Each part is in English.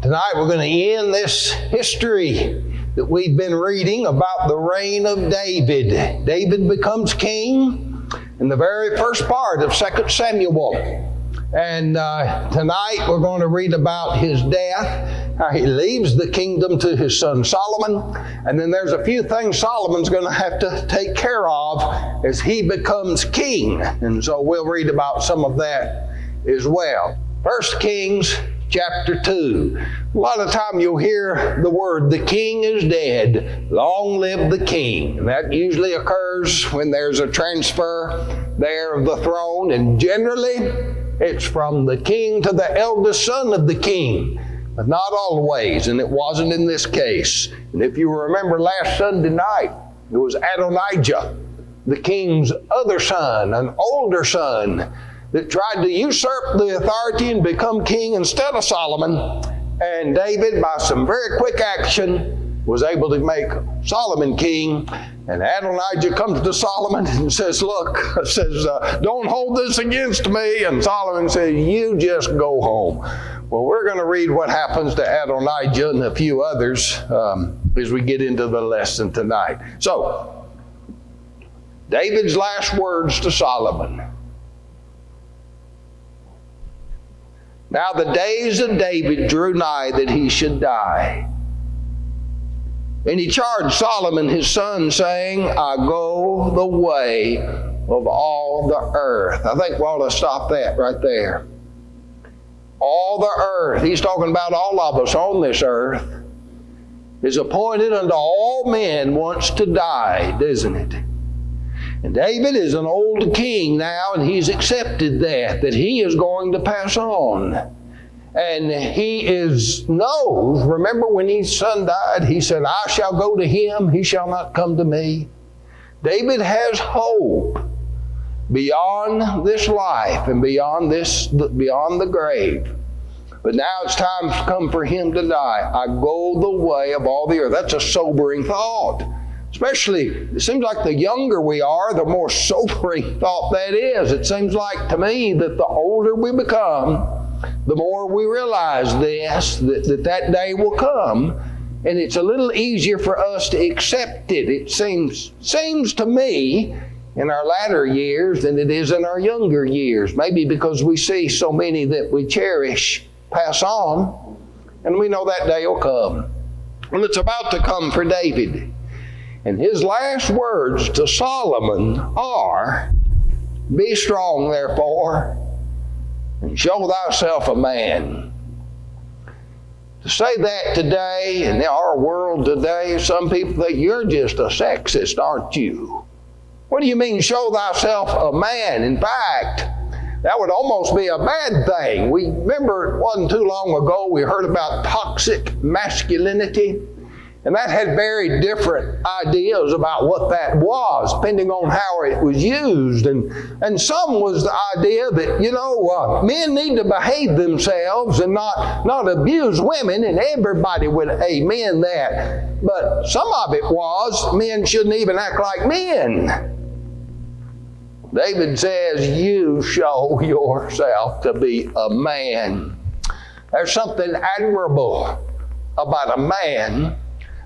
Tonight we're going to end this history that we've been reading about the reign of David. David becomes king in the very first part of 2 Samuel. And tonight we're going to read about his death, how he leaves the kingdom to his son Solomon. And then there's a few things Solomon's going to have to take care of as he becomes king. And so we'll read about some of that as well. 1 Kings chapter 2. A lot of time you'll hear the word, the king is dead, long live the king. And that usually occurs when there's a transfer there of the throne, and generally it's from the king to the eldest son of the king, but not always, and it wasn't in this case. And if you remember last Sunday night, it was Adonijah, the king's other son, an older son, that tried to usurp the authority and become king instead of Solomon. And David, by some very quick action, was able to make Solomon king. And Adonijah comes to Solomon and says, don't hold this against me. And Solomon says, you just go home. Well, we're going to read what happens to Adonijah and a few others as we get into the lesson tonight. So, David's last words to Solomon. Now the days of David drew nigh that he should die. And he charged Solomon his son, saying, I go the way of all the earth. I think we ought to stop that right there. All the earth. He's talking about all of us on this earth. Is appointed unto all men once to die, isn't it? And David is an old king now, and he's accepted that he is going to pass on. And he knows, remember when his son died, he said, I shall go to him, he shall not come to me. David has hope beyond this life and beyond the grave. But now it's time to come for him to die. I go the way of all the earth. That's a sobering thought. Especially, it seems like the younger we are, the more sobering thought that is. It seems like to me that the older we become, the more we realize that day will come, and it's a little easier for us to accept it. It seems to me in our latter years than it is in our younger years. Maybe because we see so many that we cherish pass on, and we know that day will come. Well, it's about to come for David. And his last words to Solomon are, be strong, therefore, and show thyself a man. To say that today, in our world today, some people think you're just a sexist, aren't you? What do you mean, show thyself a man? In fact, that would almost be a bad thing. We remember it wasn't too long ago we heard about toxic masculinity. And that had very different ideas about what that was, depending on how it was used. And some was the idea that, men need to behave themselves and not abuse women, and everybody would amen that. But some of it was, men shouldn't even act like men. David says, you show yourself to be a man. There's something admirable about a man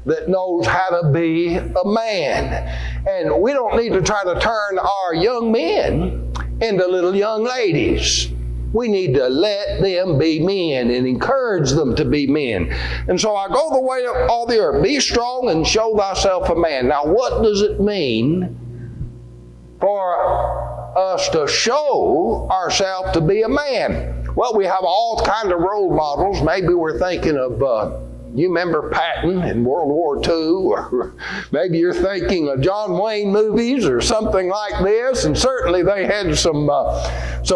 that knows how to be a man. And we don't need to try to turn our young men into little young ladies. We need to let them be men and encourage them to be men. And so I go the way of all the earth. Be strong and show thyself a man. Now what does it mean for us to show ourselves to be a man? Well, we have all kinds of role models. Maybe we're thinking of you remember Patton in World War II, or maybe you're thinking of John Wayne movies or something like this, and certainly they had some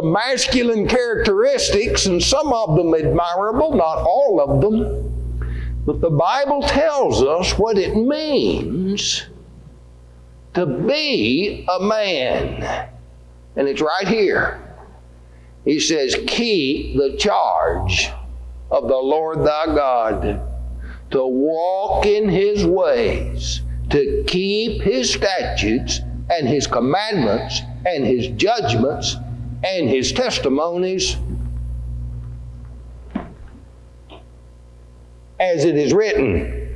masculine characteristics, and some of them admirable, not all of them. But the Bible tells us what it means to be a man. And it's right here. He says, keep the charge of the Lord thy God, to walk in his ways, to keep his statutes and his commandments and his judgments and his testimonies as it is written.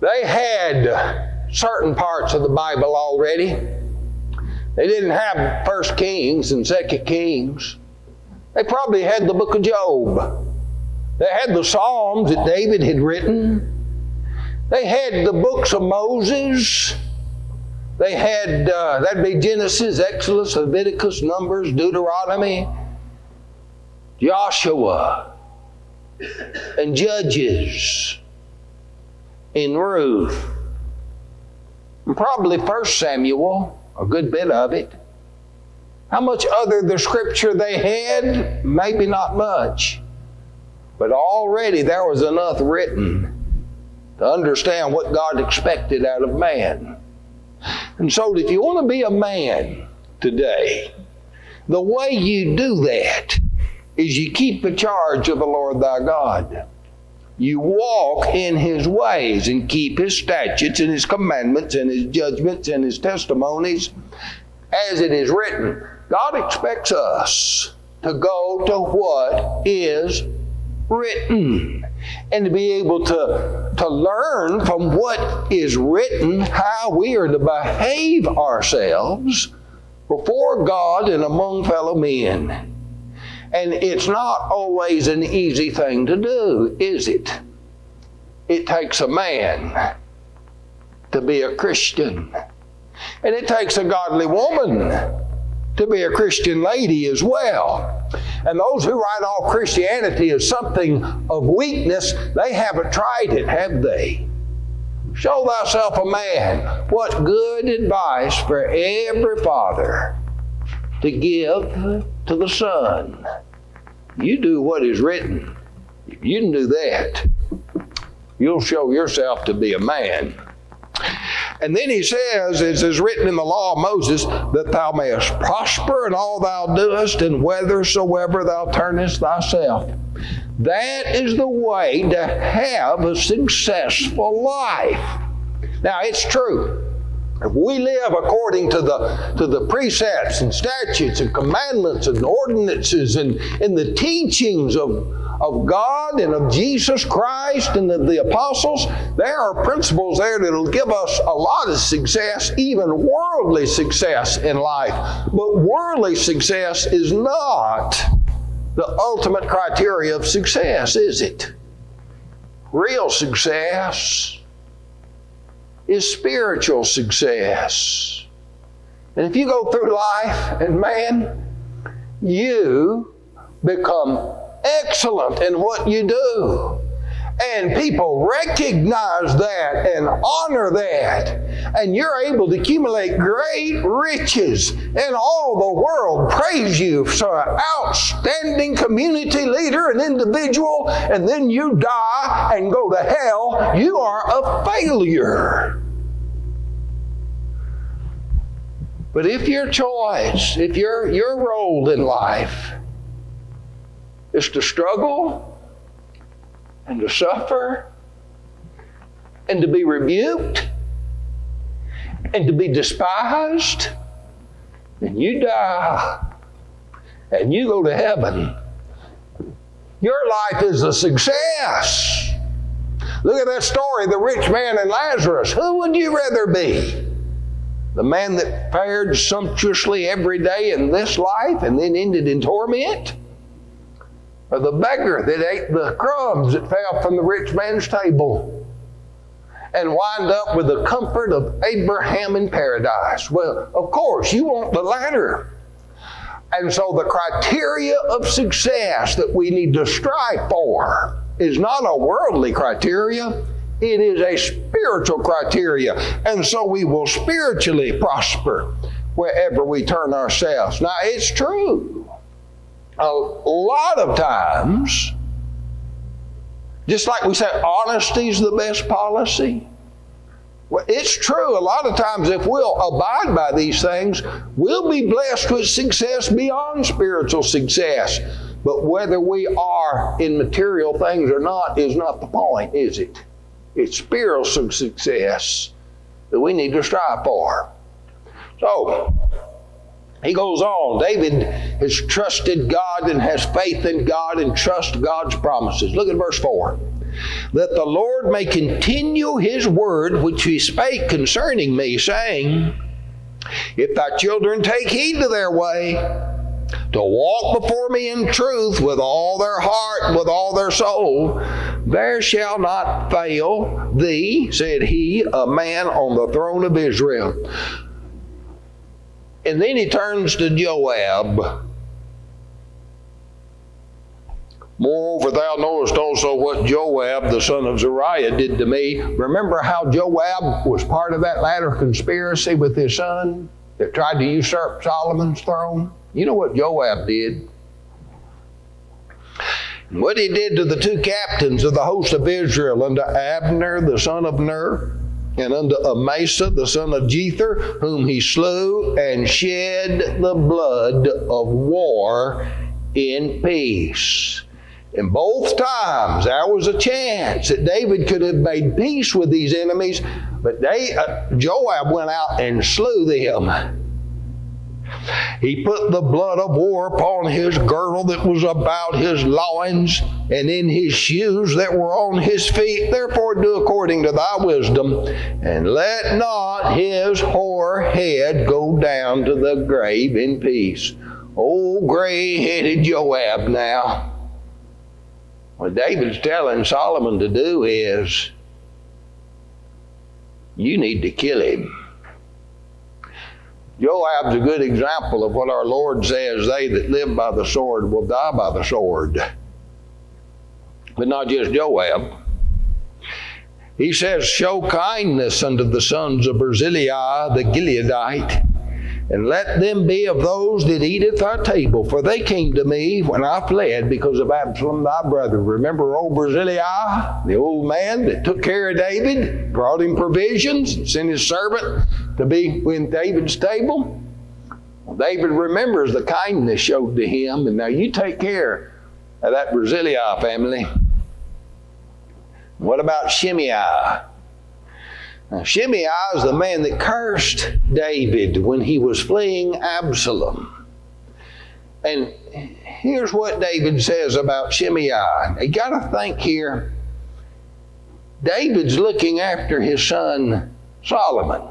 They had certain parts of the Bible already. They didn't have 1 Kings and 2 Kings. They probably had the book of Job. They had the Psalms that David had written. They had the books of Moses. They had, that'd be Genesis, Exodus, Leviticus, Numbers, Deuteronomy, Joshua, and Judges, and Ruth, and probably 1 Samuel, a good bit of it. How much other the Scripture they had? Maybe not much. But already there was enough written to understand what God expected out of man. And so if you want to be a man today, the way you do that is you keep the charge of the Lord thy God. You walk in His ways and keep His statutes and His commandments and His judgments and His testimonies as it is written. God expects us to go to what is written and to be able to learn from what is written how we are to behave ourselves before God and among fellow men. And it's not always an easy thing to do, is it? It takes a man to be a Christian. And it takes a godly woman to be a Christian lady as well. And those who write off Christianity as something of weakness, they haven't tried it, have they? Show thyself a man. What good advice for every father to give to the son. You do what is written. If you can do that, you'll show yourself to be a man. And then he says, as is written in the law of Moses, that thou mayest prosper in all thou doest, and whithersoever thou turnest thyself. That is the way to have a successful life. Now, it's true. If we live according to the precepts and statutes and commandments and ordinances and the teachings of God and of Jesus Christ and of the apostles, there are principles there that will give us a lot of success, even worldly success in life. But worldly success is not the ultimate criteria of success, is it? Real success is spiritual success. And if you go through life and man, you become excellent in what you do. And people recognize that and honor that. And you're able to accumulate great riches. And all the world praise you for an outstanding community leader, an individual, and then you die and go to hell. You are a failure. But if your choice, if your role in life is to struggle and to suffer and to be rebuked and to be despised, then you die and you go to heaven. Your life is a success. Look at that story, the rich man and Lazarus. Who would you rather be? The man that fared sumptuously every day in this life and then ended in torment? Or the beggar that ate the crumbs that fell from the rich man's table and wind up with the comfort of Abraham in paradise? Well, of course, you want the latter. And so the criteria of success that we need to strive for is not a worldly criteria. It is a spiritual criteria. And so we will spiritually prosper wherever we turn ourselves. Now, it's true. A lot of times, just like we say, honesty is the best policy. Well, it's true. A lot of times, if we'll abide by these things, we'll be blessed with success beyond spiritual success. But whether we are in material things or not is not the point, is it? It's spiritual success that we need to strive for. So, He goes on. David has trusted God and has faith in God and trusts God's promises. Look at verse 4. That the Lord may continue his word which he spake concerning me, saying, if thy children take heed to their way, to walk before me in truth with all their heart and with all their soul, there shall not fail thee, said he, a man on the throne of Israel. And then he turns to Joab. Moreover, thou knowest also what Joab, the son of Zeruiah, did to me. Remember how Joab was part of that latter conspiracy with his son that tried to usurp Solomon's throne? You know what Joab did? And what he did to the two captains of the host of Israel, unto Abner, the son of Ner, and unto Amasa, the son of Jether, whom he slew and shed the blood of war in peace. And both times there was a chance that David could have made peace with these enemies, but Joab went out and slew them. He put the blood of war upon his girdle that was about his loins, and in his shoes that were on his feet. Therefore do according to thy wisdom, and let not his hoar head go down to the grave in peace. Oh, gray-headed Joab now. What David's telling Solomon to do is, you need to kill him. Joab's a good example of what our Lord says, they that live by the sword will die by the sword. But not just Joab. He says, show kindness unto the sons of Barzillai the Gileadite, and let them be of those that eat at thy table. For they came to me when I fled because of Absalom thy brother. Remember old Barzillai, the old man that took care of David, brought him provisions, sent his servant to be with David's table? Well, David remembers the kindness showed to him, and now you take care of that Barzillai family. What about Shimei? Now, Shimei is the man that cursed David when he was fleeing Absalom. And here's what David says about Shimei. You got to think here, David's looking after his son Solomon.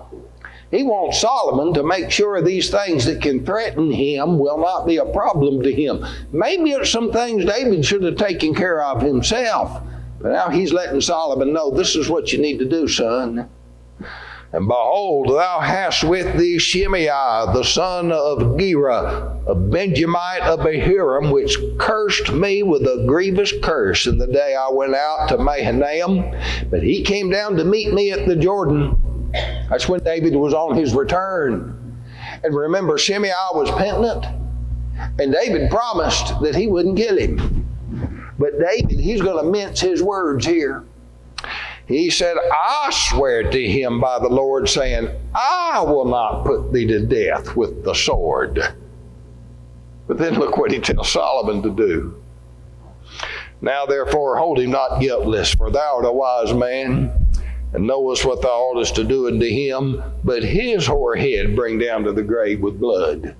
He wants Solomon to make sure these things that can threaten him will not be a problem to him. Maybe it's some things David should have taken care of himself. But now he's letting Solomon know, this is what you need to do, son. And behold, thou hast with thee Shimei, the son of Gera, a Benjamite of Bahurim, which cursed me with a grievous curse in the day I went out to Mahanaim. But he came down to meet me at the Jordan. That's when David was on his return. And remember, Shimei was penitent, and David promised that he wouldn't kill him. But David, he's going to mince his words here. He said, I swear to him by the Lord, saying, I will not put thee to death with the sword. But then look what he tells Solomon to do. Now therefore hold him not guiltless, for thou art a wise man, and knowest what thou oughtest to do unto him, but his hoar head bring down to the grave with blood.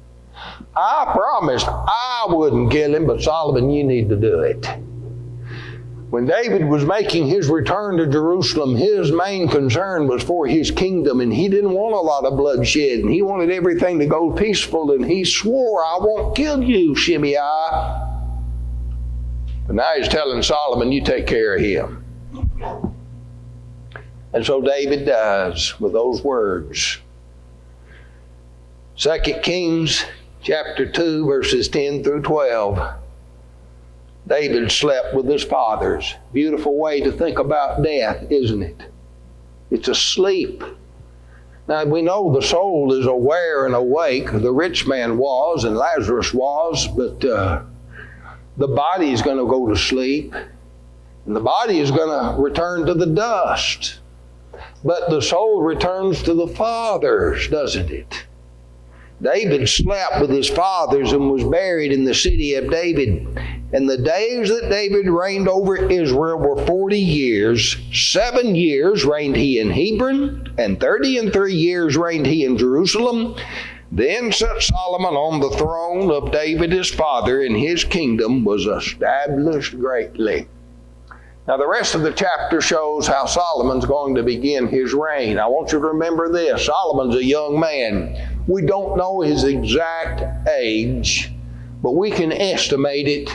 I promised I wouldn't kill him, but Solomon, you need to do it. When David was making his return to Jerusalem, his main concern was for his kingdom, and he didn't want a lot of bloodshed, and he wanted everything to go peaceful, and he swore, I won't kill you, Shimei. But now he's telling Solomon, you take care of him. And so David dies with those words. 2 Kings chapter 2, verses 10 through 12. David slept with his fathers. Beautiful way to think about death, isn't it? It's a sleep. Now, we know the soul is aware and awake. The rich man was, and Lazarus was, but the body is going to go to sleep. And the body is going to return to the dust. But the soul returns to the fathers, doesn't it? David slept with his fathers and was buried in the city of David. And the days that David reigned over Israel were 40 years. 7 years reigned he in Hebron, and 33 years reigned he in Jerusalem. Then sat Solomon on the throne of David his father, and his kingdom was established greatly. Now the rest of the chapter shows how Solomon's going to begin his reign. I want you to remember this. Solomon's a young man. We don't know his exact age, but we can estimate it.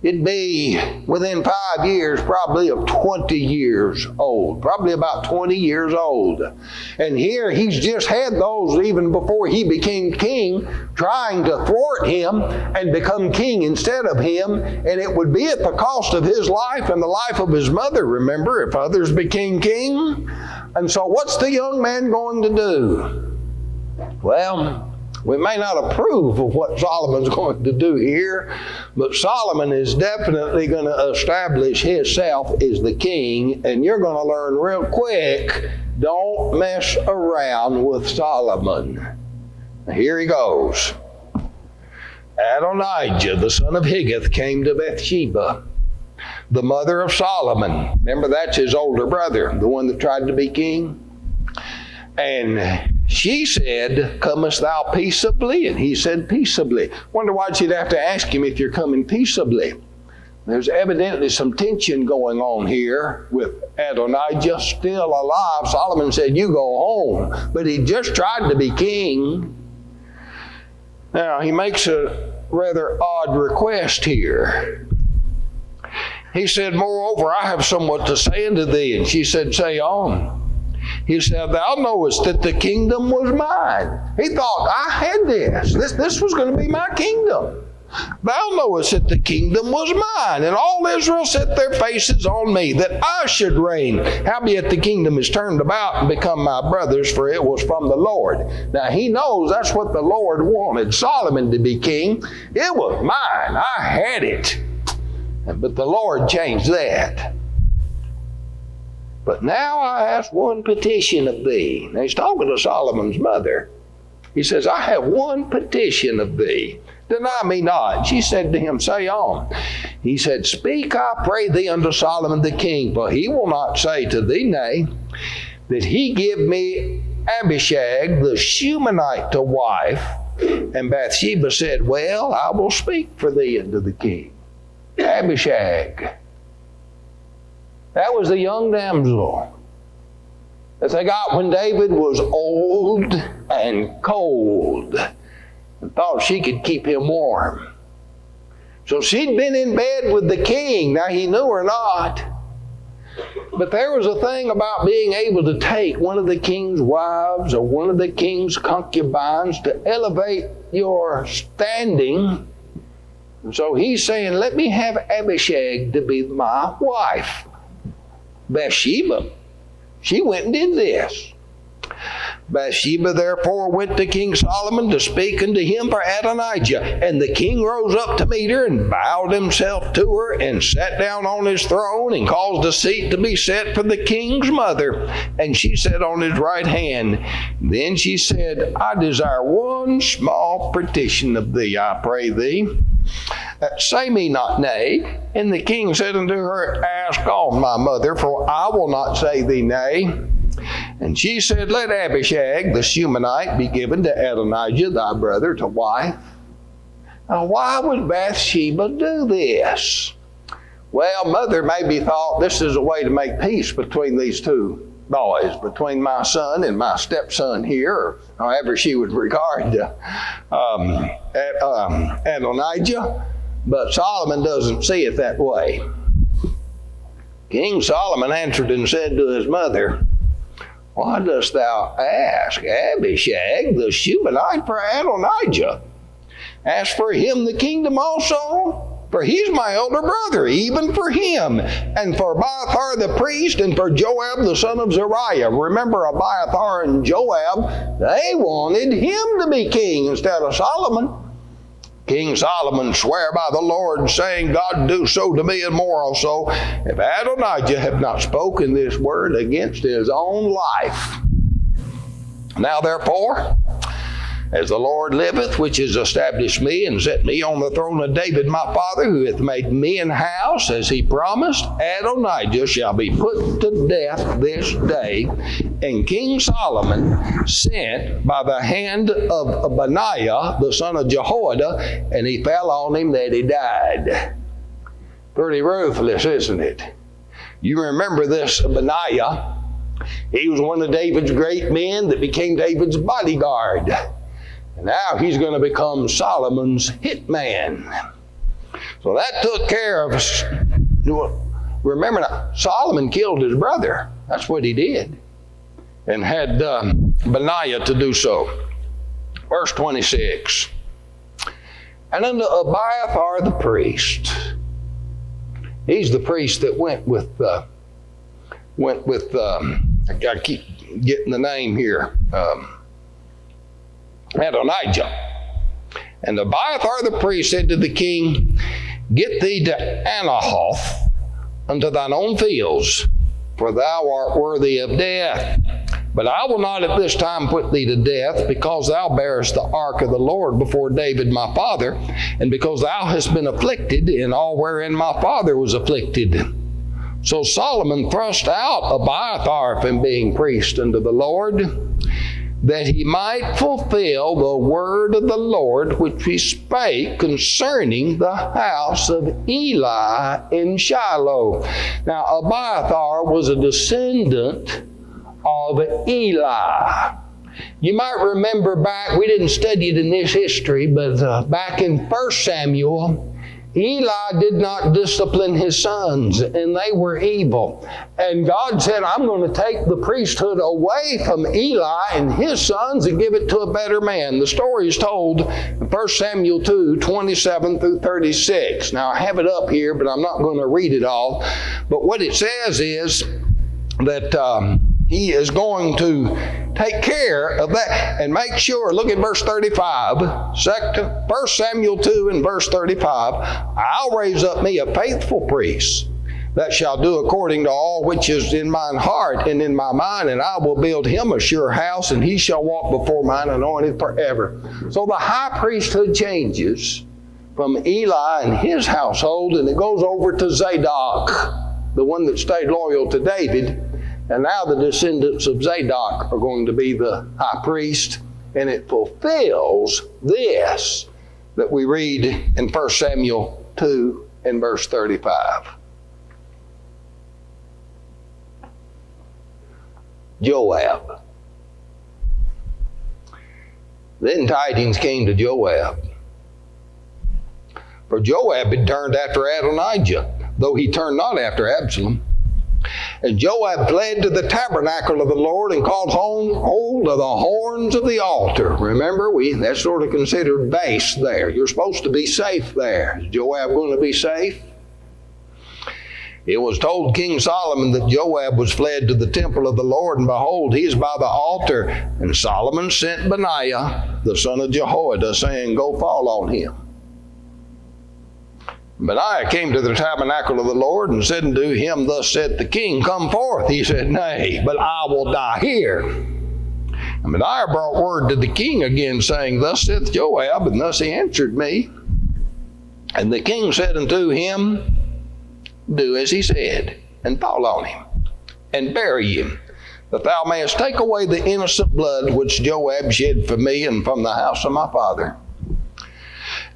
It'd be within 5 years, probably of 20 years old. Probably about 20 years old. And here he's just had those even before he became king, trying to thwart him and become king instead of him. And it would be at the cost of his life and the life of his mother, remember, if others became king. And so what's the young man going to do? Well, we may not approve of what Solomon's going to do here, but Solomon is definitely going to establish himself as the king, and you're going to learn real quick, don't mess around with Solomon. Here he goes. Adonijah, the son of Higgith, came to Bathsheba, the mother of Solomon. Remember, that's his older brother, the one that tried to be king. And she said, comest thou peaceably? And he said, peaceably. Wonder why she'd have to ask him if you're coming peaceably. There's evidently some tension going on here with Adonijah still alive. Solomon said, you go home. But he just tried to be king. Now, he makes a rather odd request here. He said, moreover, I have somewhat to say unto thee. And she said, say on. He said, thou knowest that the kingdom was mine. He thought, I had this. This was going to be my kingdom. Thou knowest that the kingdom was mine, and all Israel set their faces on me, that I should reign. Howbeit the kingdom is turned about and become my brother's, for it was from the Lord. Now he knows that's what the Lord wanted, Solomon to be king. It was mine. I had it. But the Lord changed that. But now I ask one petition of thee. Now he's talking to Solomon's mother. He says, I have one petition of thee. Deny me not. She said to him, say on. He said, speak, I pray thee, unto Solomon the king, for he will not say to thee nay, that he give me Abishag the Shunammite to wife. And Bathsheba said, well, I will speak for thee unto the king. Abishag. That was the young damsel that they got when David was old and cold and thought she could keep him warm. So she'd been in bed with the king. Now he knew her not. But there was a thing about being able to take one of the king's wives or one of the king's concubines to elevate your standing. And so he's saying, let me have Abishag to be my wife. Bathsheba, she went and did this. Bathsheba therefore went to King Solomon to speak unto him for Adonijah. And the king rose up to meet her and bowed himself to her and sat down on his throne and caused a seat to be set for the king's mother. And she sat on his right hand. Then she said, I desire one small petition of thee, I pray thee. Say me not nay. And the king said unto her, ask on, my mother, for I will not say thee nay. And she said, let Abishag the Shunammite be given to Adonijah thy brother to wife. Now why would Bathsheba do this? Well, mother maybe thought this is a way to make peace between these two boys, between my son and my stepson here, or however she would regard Adonijah. But Solomon doesn't see it that way. King Solomon answered and said to his mother, why dost thou ask Abishag the Shunammite for Adonijah? Ask for him the kingdom also? For he's my elder brother, even for him, and for Abiathar the priest, and for Joab the son of Zeruiah. Remember, Abiathar and Joab, they wanted him to be king instead of Solomon. King Solomon sware by the Lord, saying, God do so to me and more also, if Adonijah have not spoken this word against his own life. Now therefore, As the Lord liveth, which has established me and set me on the throne of David my father, who hath made me an house, as he promised, Adonijah shall be put to death this day. And King Solomon sent by the hand of Benaiah, the son of Jehoiada, and he fell on him that he died. Pretty ruthless, isn't it? You remember this Benaiah. He was one of David's great men that became David's bodyguard. And now he's going to become Solomon's hitman. So that took care of us. Remember now, Solomon killed his brother. That's what he did. And had Benaiah to do so. Verse 26. And unto Abiathar the priest. He's the priest that went with I keep getting the name here, Adonijah. And Abiathar the priest said to the king, Get thee to Anahoth unto thine own fields, for thou art worthy of death. But I will not at this time put thee to death, because thou bearest the ark of the Lord before David my father, and because thou hast been afflicted in all wherein my father was afflicted. So Solomon thrust out Abiathar from being priest unto the Lord, that he might fulfill the word of the Lord which he spake concerning the house of Eli in Shiloh. Now Abiathar was a descendant of Eli. You might remember back, we didn't study it in this history, but back in 1 Samuel, Eli did not discipline his sons, and they were evil. And God said, I'm going to take the priesthood away from Eli and his sons and give it to a better man. The story is told in 1 Samuel 2, 27 through 36. Now, I have it up here, but I'm not going to read it all. But what it says is that he is going to take care of that and make sure. Look at verse 35. 1 Samuel 2 and verse 35. I'll raise up me a faithful priest that shall do according to all which is in mine heart and in my mind, and I will build him a sure house, and he shall walk before mine anointed forever. So the high priesthood changes from Eli and his household, and it goes over to Zadok, the one that stayed loyal to David. And now the descendants of Zadok are going to be the high priest. And it fulfills this that we read in 1 Samuel 2 and verse 35. Joab. Then tidings came to Joab. For Joab had turned after Adonijah, though he turned not after Absalom. And Joab fled to the tabernacle of the Lord and caught hold of the horns of the altar. Remember, that's sort of considered base there. You're supposed to be safe there. Is Joab going to be safe? It was told King Solomon that Joab was fled to the temple of the Lord, and behold, he is by the altar. And Solomon sent Benaiah, the son of Jehoiada, saying, Go fall on him. Benaiah came to the tabernacle of the Lord and said unto him, Thus saith the king, Come forth. He said, Nay, but I will die here. And Benaiah brought word to the king again, saying, Thus saith Joab, and thus he answered me. And the king said unto him, Do as he said, and fall on him, and bury him, that thou mayest take away the innocent blood which Joab shed for me and from the house of my father.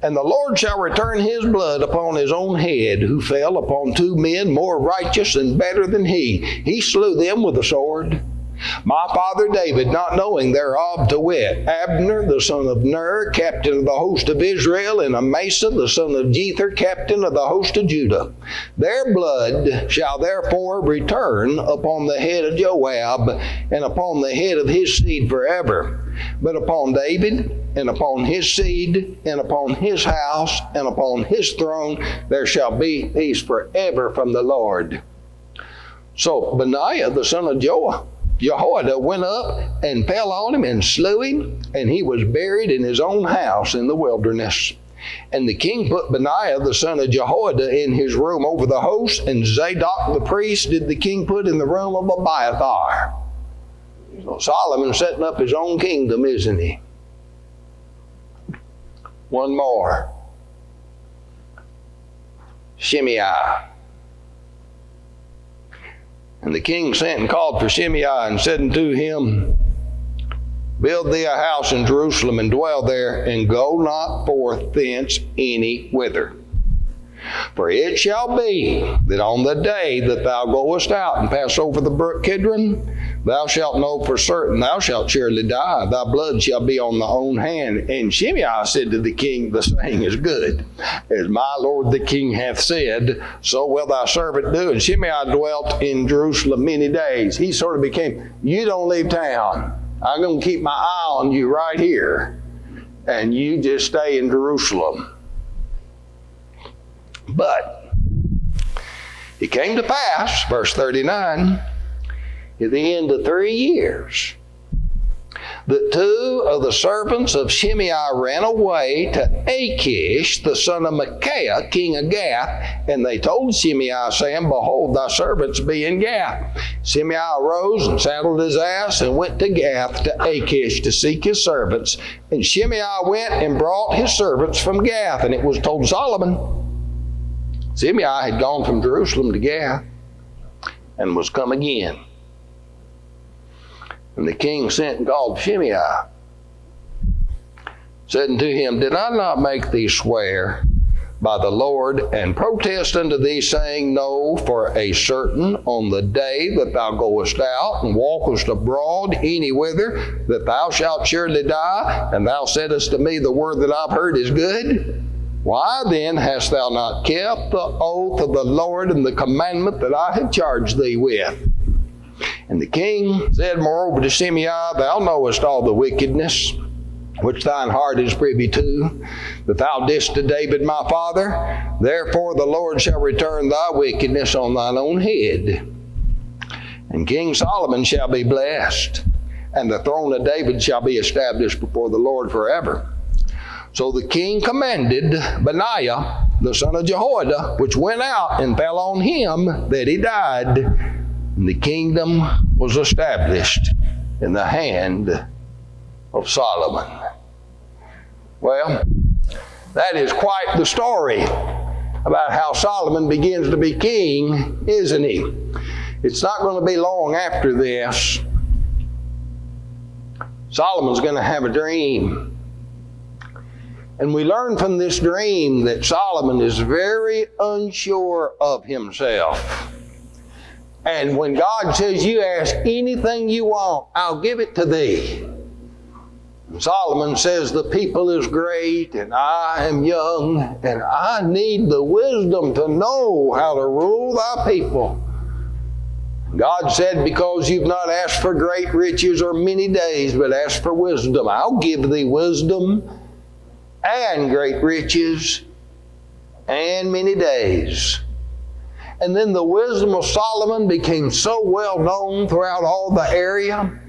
And the Lord shall return his blood upon his own head, who fell upon two men more righteous and better than he. He slew them with a sword. My father David, not knowing thereof, to wit, Abner, the son of Ner, captain of the host of Israel, and Amasa, the son of Jether, captain of the host of Judah. Their blood shall therefore return upon the head of Joab, and upon the head of his seed forever. But upon David, and upon his seed, and upon his house, and upon his throne, there shall be peace forever from the Lord. So Benaiah, the son of Jehoiada, went up and fell on him and slew him, and he was buried in his own house in the wilderness. And the king put Benaiah, the son of Jehoiada, in his room over the host, and Zadok the priest did the king put in the room of Abiathar. So Solomon's setting up his own kingdom, isn't he? one more. Shimei. And the king sent and called for Shimei and said unto him, Build thee a house in Jerusalem and dwell there, and go not forth thence any whither. For it shall be that on the day that thou goest out and pass over the brook Kidron, thou shalt know for certain thou shalt surely die. Thy blood shall be on thy own hand. And Shimei said to the king, The saying is good. As my lord the king hath said, so will thy servant do. And Shimei dwelt in Jerusalem many days. He sort of became, you don't leave town. I'm going to keep my eye on you right here. And you just stay in Jerusalem. But it came to pass, verse 39, at the end of 3 years, that 2 of the servants of Shimei ran away to Achish, the son of Micaiah, king of Gath, and they told Shimei, saying, Behold, thy servants be in Gath. Shimei arose and saddled his ass and went to Gath to Achish to seek his servants. And Shimei went and brought his servants from Gath, and it was told Solomon. Shimei had gone from Jerusalem to Gath and was come again. And the king sent and called Shimei, said unto him, Did I not make thee swear by the Lord and protest unto thee, saying, No, for a certain on the day that thou goest out and walkest abroad anywhither, that thou shalt surely die? And thou saidst to me, The word that I've heard is good. Why then hast thou not kept the oath of the Lord and the commandment that I have charged thee with? And the king said moreover to Shimei, Thou knowest all the wickedness which thine heart is privy to, that thou didst to David my father. Therefore the Lord shall return thy wickedness on thine own head. And King Solomon shall be blessed, and the throne of David shall be established before the Lord forever. So the king commanded Benaiah, the son of Jehoiada, which went out and fell on him that he died. And the kingdom was established in the hand of Solomon. Well, that is quite the story about how Solomon begins to be king, isn't he? It's not going to be long after this. Solomon's going to have a dream. And we learn from this dream that Solomon is very unsure of himself. And when God says, you ask anything you want, I'll give it to thee. And Solomon says, the people is great, and I am young, and I need the wisdom to know how to rule thy people. God said, because you've not asked for great riches or many days, but asked for wisdom, I'll give thee wisdom and great riches and many days. And then the wisdom of Solomon became so well known throughout all the area.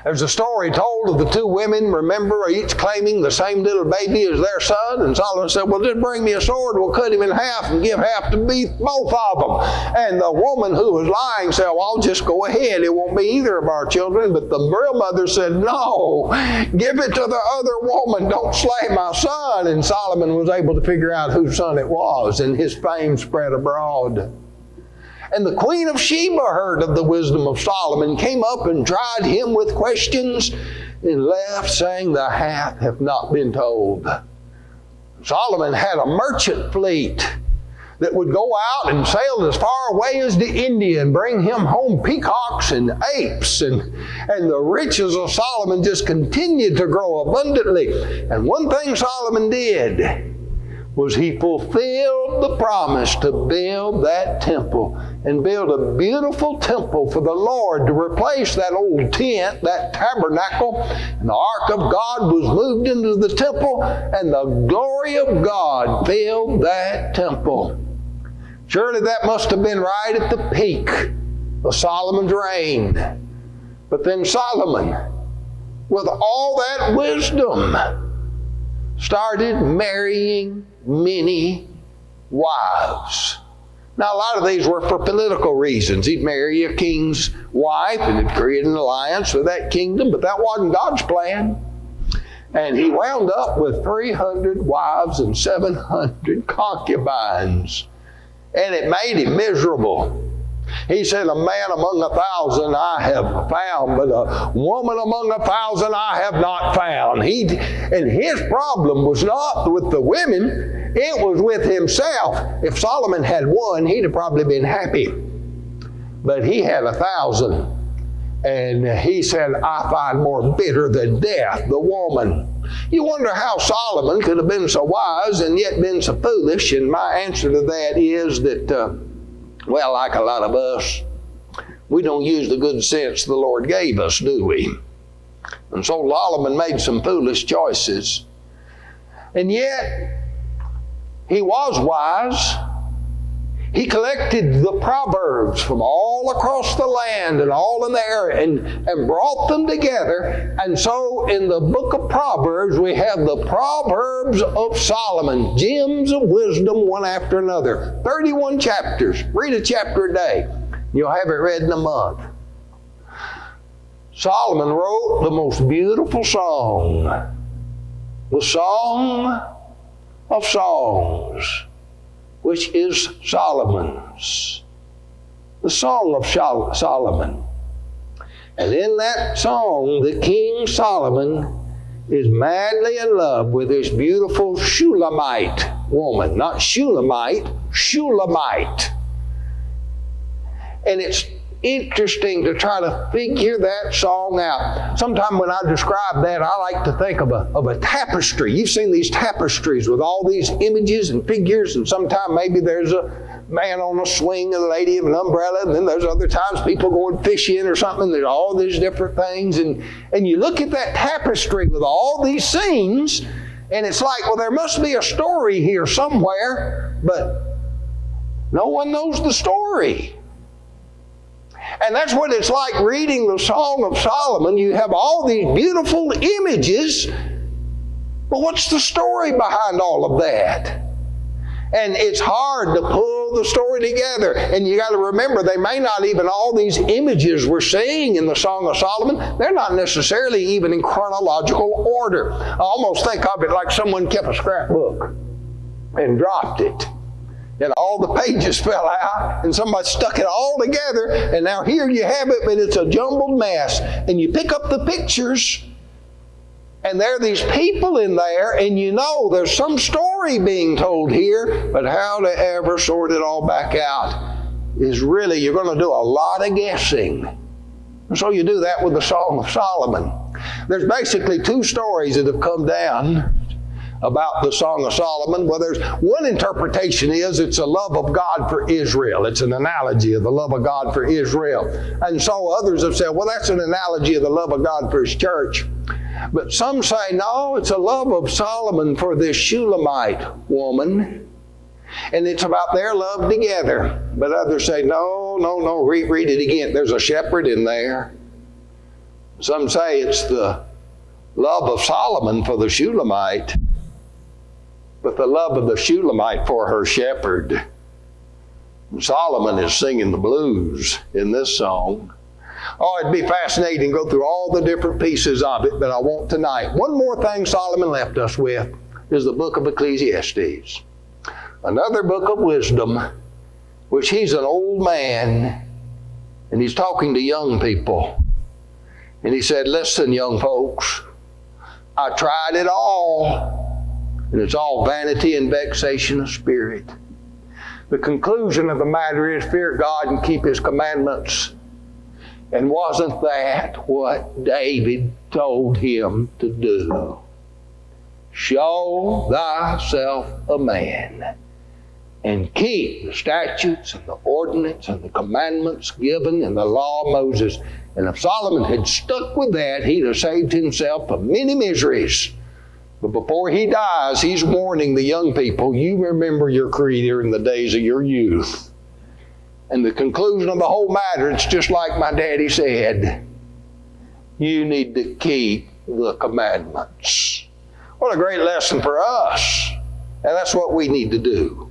There's a story told of the 2 women, remember, each claiming the same little baby as their son. And Solomon said, well, just bring me a sword, we'll cut him in half and give half to both of them. And the woman who was lying said, well, I'll just go ahead. It won't be either of our children. But the real mother said, no, give it to the other woman. Don't slay my son. And Solomon was able to figure out whose son it was, and his fame spread abroad. And the queen of Sheba heard of the wisdom of Solomon, came up and tried him with questions, and left saying, the half hath not been told. Solomon had a merchant fleet that would go out and sail as far away as to India and bring him home peacocks and apes. And the riches of Solomon just continued to grow abundantly. And one thing Solomon did was he fulfilled the promise to build that temple and build a beautiful temple for the Lord to replace that old tent, that tabernacle. And the ark of God was moved into the temple, and the glory of God filled that temple. Surely that must have been right at the peak of Solomon's reign. But then Solomon, with all that wisdom, started marrying many wives. Now, a lot of these were for political reasons. He'd marry a king's wife and it'd create an alliance with that kingdom, but that wasn't God's plan. And he wound up with 300 wives and 700 concubines. And it made him miserable. He said, a man among 1,000 I have found, but a woman among 1,000 I have not found. And his problem was not with the women, it was with himself. If Solomon had one, he'd have probably been happy. But he had 1,000. And he said, I find more bitter than death the woman. You wonder how Solomon could have been so wise and yet been so foolish. And my answer to that is that, well, like a lot of us, we don't use the good sense the Lord gave us, do we? And so Solomon made some foolish choices. And yet, he was wise. He collected the Proverbs from all across the land and all in the area and brought them together. And so in the book of Proverbs, we have the Proverbs of Solomon, gems of wisdom one after another. 31 chapters. Read a chapter a day. You'll have it read in a month. Solomon wrote the most beautiful song, the Song of Songs, which is Solomon's. The Song of Solomon. And in that song, the King Solomon is madly in love with this beautiful Shulamite woman. Not Shulamite, Shulamite. And it's interesting to try to figure that song out. Sometimes when I describe that, I like to think of a tapestry. You've seen these tapestries with all these images and figures, and sometimes maybe there's a man on a swing and a lady with an umbrella, and then there's other times people going fishing or something. There's all these different things, and you look at that tapestry with all these scenes, and it's like, well, there must be a story here somewhere, but no one knows the story. And that's what it's like reading the Song of Solomon. You have all these beautiful images, but what's the story behind all of that? And it's hard to pull the story together. And you got to remember, they may not even, all these images we're seeing in the Song of Solomon, they're not necessarily even in chronological order. I almost think of it like someone kept a scrapbook and dropped it. And all the pages fell out, and somebody stuck it all together, and now here you have it, but it's a jumbled mess. And you pick up the pictures, and there are these people in there, and you know there's some story being told here, but how to ever sort it all back out is really, you're going to do a lot of guessing. And so you do that with the Song of Solomon. There's basically two stories that have come down about the Song of Solomon. Well, there's one interpretation is it's a love of God for Israel. It's an analogy of the love of God for Israel. And so others have said, well, that's an analogy of the love of God for His church. But some say, no, it's a love of Solomon for this Shulamite woman. And it's about their love together. But others say, no, read it again. There's a shepherd in there. Some say it's the love of Solomon for the Shulamite, but the love of the Shulamite for her shepherd. And Solomon is singing the blues in this song. Oh, it'd be fascinating to go through all the different pieces of it, but I won't tonight. One more thing Solomon left us with is the book of Ecclesiastes. Another book of wisdom, which he's an old man, and he's talking to young people. And he said, listen, young folks, I tried it all, and it's all vanity and vexation of spirit. The conclusion of the matter is fear God and keep His commandments. And wasn't that what David told him to do? Show thyself a man and keep the statutes and the ordinance and the commandments given in the law of Moses. And if Solomon had stuck with that, he'd have saved himself from many miseries. But before he dies, he's warning the young people, you remember your Creator in the days of your youth. And the conclusion of the whole matter, it's just like my daddy said, you need to keep the commandments. What a great lesson for us. And that's what we need to do.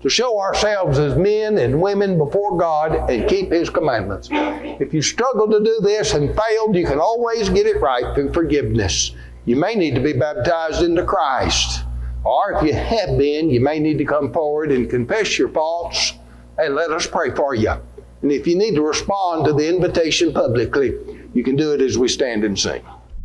To show ourselves as men and women before God and keep His commandments. If you struggle to do this and failed, you can always get it right through forgiveness. You may need to be baptized into Christ. Or if you have been, you may need to come forward and confess your faults and let us pray for you. And if you need to respond to the invitation publicly, you can do it as we stand and sing.